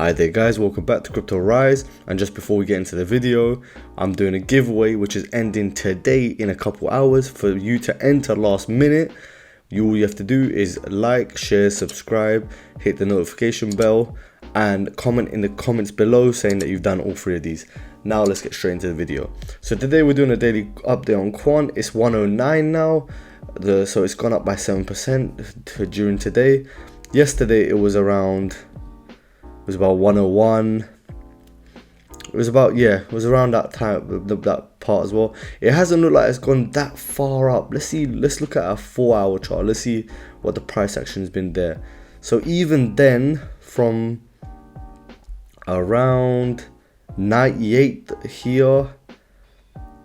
Hi there guys, welcome back to Crypto Rise, and just before we get into the video, I'm doing a giveaway which is ending today in a couple hours. For you to enter last minute, all you have to do is like, share, subscribe, hit the notification bell and comment in the comments below saying that you've done all three of these. Now let's get straight into the video. So today we're doing a daily update on Quant. It's 109 now, so it's gone up by 7% during today. Yesterday it was around, it was about 101. It was around that time, that part as well. It hasn't looked like it's gone that far up. Let's look at a 4-hour chart. Let's see what the price action has been there. So even then, from around 98 here,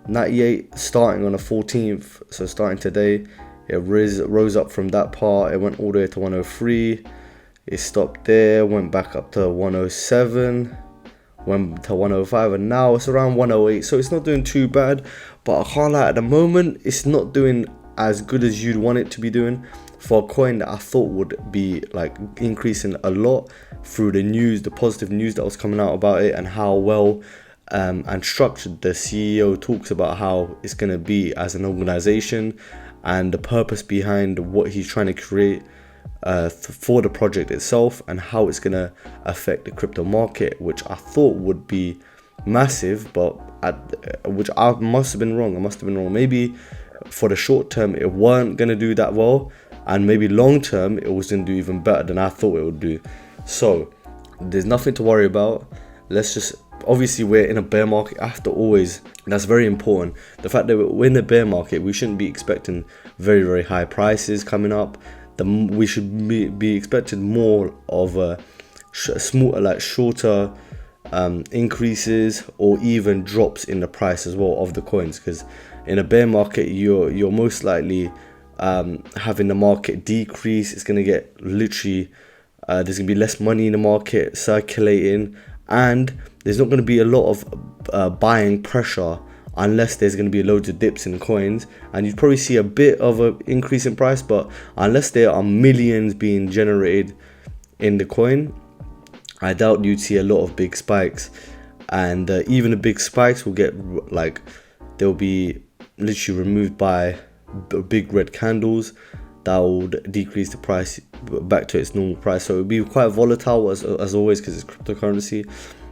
98 starting on the 14th, so starting today, it rose up from that part. It went all the way to 103. It stopped there, went back up to 107, went to 105, and now it's around 108. So it's not doing too bad, but I can't lie, at the moment it's not doing as good as you'd want it to be doing for a coin that I thought would be like increasing a lot through the news, the positive news that was coming out about it, and how well and structured the CEO talks about how it's going to be as an organization and the purpose behind what he's trying to create for the project itself, and how it's going to affect the crypto market, which I thought would be massive, but which I must have been wrong. Maybe for the short term it weren't going to do that well, and maybe long term it was going to do even better than I thought it would do. So there's nothing to worry about. Let's just, obviously we're in a bear market. I have to always, that's very important, the fact that we're in a bear market, we shouldn't be expecting very high prices coming up. We should be expecting more of a shorter increases or even drops in the price as well of the coins, because in a bear market you're most likely having the market decrease. It's going to get literally there's going to be less money in the market circulating, and there's not going to be a lot of buying pressure unless there's going to be loads of dips in coins, and you'd probably see a bit of an increase in price. But unless there are millions being generated in the coin, I doubt you'd see a lot of big spikes. And even the big spikes will get, like, they'll be literally removed by big red candles that would decrease the price back to its normal price. So it would be quite volatile as always, because it's cryptocurrency,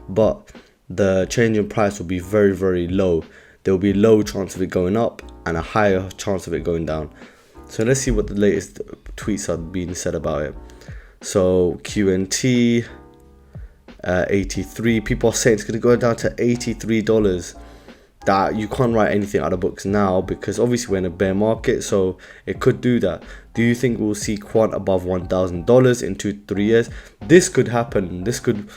but the change in price will be very low. There will be a low chance of it going up and a higher chance of it going down. So let's see what the latest tweets are being said about it. So QNT 83, people are saying it's going to go down to $83. That you can't write anything out of books now, because obviously we're in a bear market, so it could do that. Do you think we'll see Quant above $1,000 in 2 to 3 years? This could happen. This could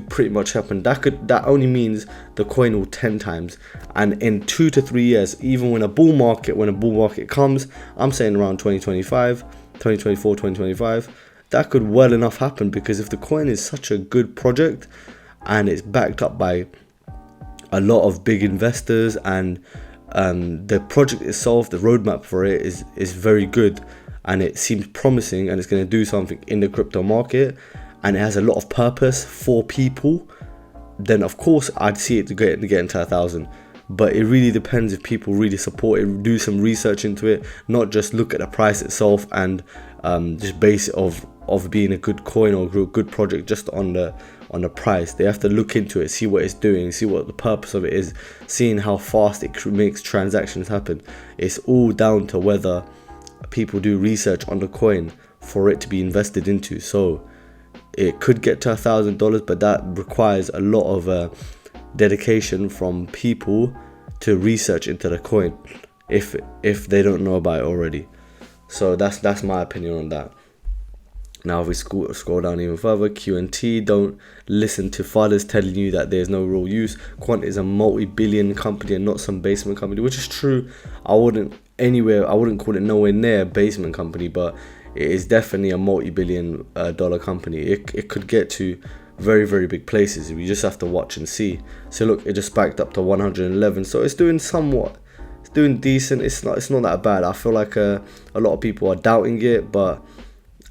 pretty much happen. That only means the coin will 10 times, and in 2 to 3 years, even when a bull market comes, I'm saying around 2024, 2025, that could well enough happen, because if the coin is such a good project and it's backed up by a lot of big investors, and the project itself, the roadmap for it is very good, and it seems promising, and it's going to do something in the crypto market, and it has a lot of purpose for people, then of course I'd see it to get into 1,000. But it really depends if people really support it, do some research into it, not just look at the price itself and just base it of being a good coin or a good project just on the price. They have to look into it, see what it's doing, see what the purpose of it is, seeing how fast it makes transactions happen. It's all down to whether people do research on the coin for it to be invested into. So it could get to $1,000, but that requires a lot of dedication from people to research into the coin if they don't know about it already. So that's my opinion on that. Now if we scroll down even further, QNT, don't listen to fathers telling you that there's no real use. Quant is a multi-billion company and not some basement company, which is true. I wouldn't call it nowhere near a basement company, but it is definitely a multi-billion dollar company. It could get to very big places. We just have to watch and see. So look, it just spiked up to 111, so it's doing decent. It's not that bad. I feel like a lot of people are doubting it, but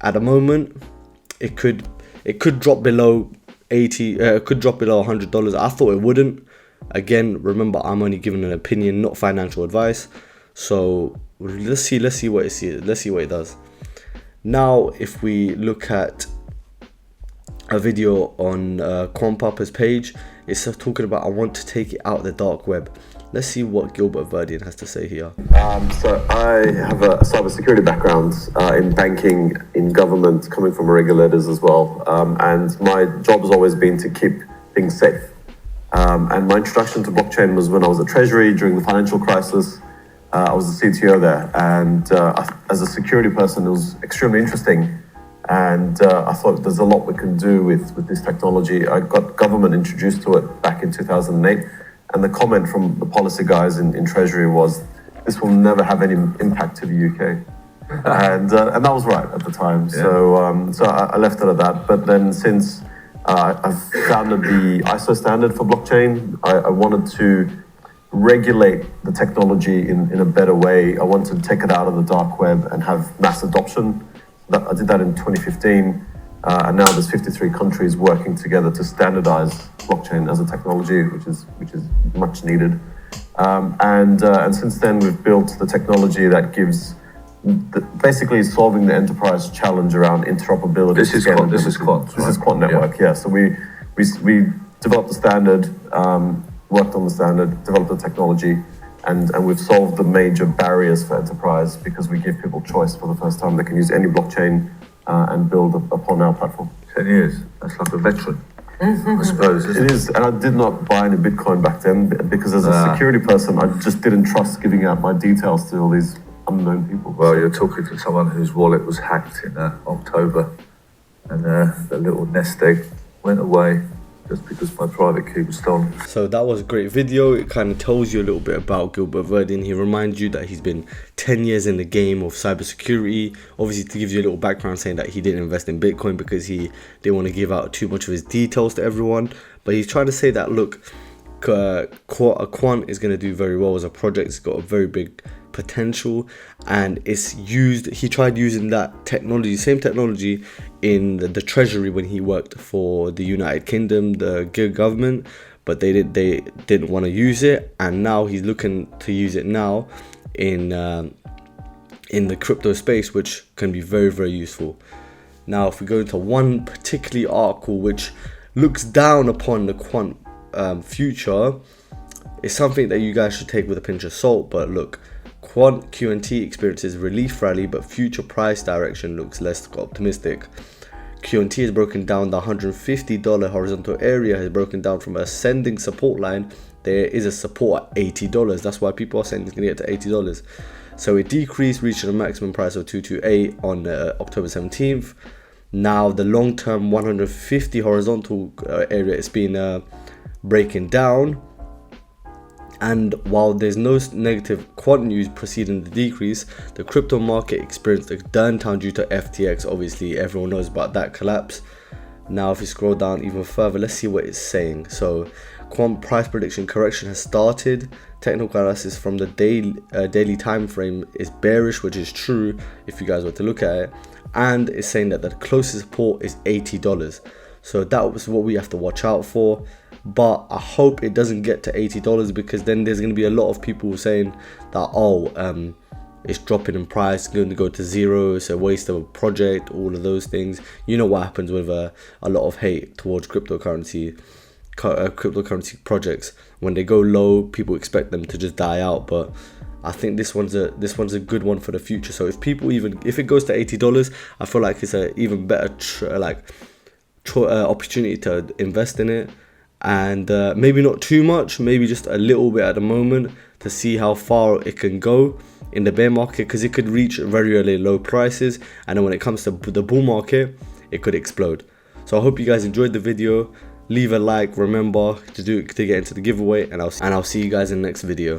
at the moment it could drop below it could drop below $100. I thought it wouldn't. Again, remember, I'm only giving an opinion, not financial advice. So let's see what it does. Now, if we look at a video on Quant page, it's talking about, I want to take it out of the dark web. Let's see what Gilbert Verdian has to say here. So I have a cybersecurity background in banking, in government, coming from regulators as well. And my job has always been to keep things safe. And my introduction to blockchain was when I was at Treasury during the financial crisis. I was the CTO there. And as a security person, it was extremely interesting. And I thought there's a lot we can do with this technology. I got government introduced to it back in 2008. And the comment from the policy guys in Treasury was, this will never have any impact to the UK. And that was right at the time. Yeah. So I left it at that. But then since I've founded the ISO standard for blockchain, I wanted to regulate the technology in a better way. I wanted to take it out of the dark web and have mass adoption. I did that in 2015. And now there's 53 countries working together to standardize blockchain as a technology, which is much needed. And since then, we've built the technology that gives basically solving the enterprise challenge around interoperability. This is Quant. This is Quant Network. Yeah. So we developed the standard, worked on the standard, developed the technology, and we've solved the major barriers for enterprise because we give people choice for the first time. They can use any blockchain and build upon our platform. 10 years. That's like a veteran, I suppose. It is, and I did not buy any Bitcoin back then because as a security person, I just didn't trust giving out my details to all these unknown people. Well, you're talking to someone whose wallet was hacked in October, and the little nest egg went away just because my private key was stolen. So that was a great video. It kind of tells you a little bit about Gilbert Verdian. He reminds you that he's been 10 years in the game of cybersecurity. Obviously, to give you a little background, saying that he didn't invest in Bitcoin because he didn't want to give out too much of his details to everyone. But he's trying to say that, look, Quant is going to do very well as a project. It's got a very big potential, and he tried using that technology, same technology, in the Treasury when he worked for the United Kingdom, the government, but they didn't want to use it, and now he's looking to use it now in the crypto space, which can be very, very useful. Now, if we go into one particularly article which looks down upon the Quant future, it's something that you guys should take with a pinch of salt. But look, Quant QNT experiences relief rally, but future price direction looks less optimistic. QNT has broken down the $150 horizontal area, has broken down from ascending support line. There is a support at $80. That's why people are saying it's going to get to $80. So it decreased, reaching a maximum price of 228 on October 17th. Now the long-term 150 horizontal area is been breaking down. And while there's no negative Quant news preceding the decrease, the crypto market experienced a downturn due to FTX. Obviously, everyone knows about that collapse. Now, if you scroll down even further, let's see what it's saying. So, Quant price prediction correction has started. Technical analysis from the daily time frame is bearish, which is true if you guys were to look at it. And it's saying that the closest support is $80. So that was what we have to watch out for. But I hope it doesn't get to $80, because then there's going to be a lot of people saying that, it's dropping in price, going to go to zero, it's a waste of a project, all of those things. You know what happens with a lot of hate towards cryptocurrency projects. When they go low, people expect them to just die out. But I think this one's a good one for the future. So if it goes to $80, I feel like it's a even better opportunity to invest in it. And maybe not too much, maybe just a little bit at the moment to see how far it can go in the bear market, because it could reach very, very low prices, and then when it comes to the bull market, it could explode. So I hope you guys enjoyed the video. Leave a like, remember to get into the giveaway, and I'll see you guys in the next video.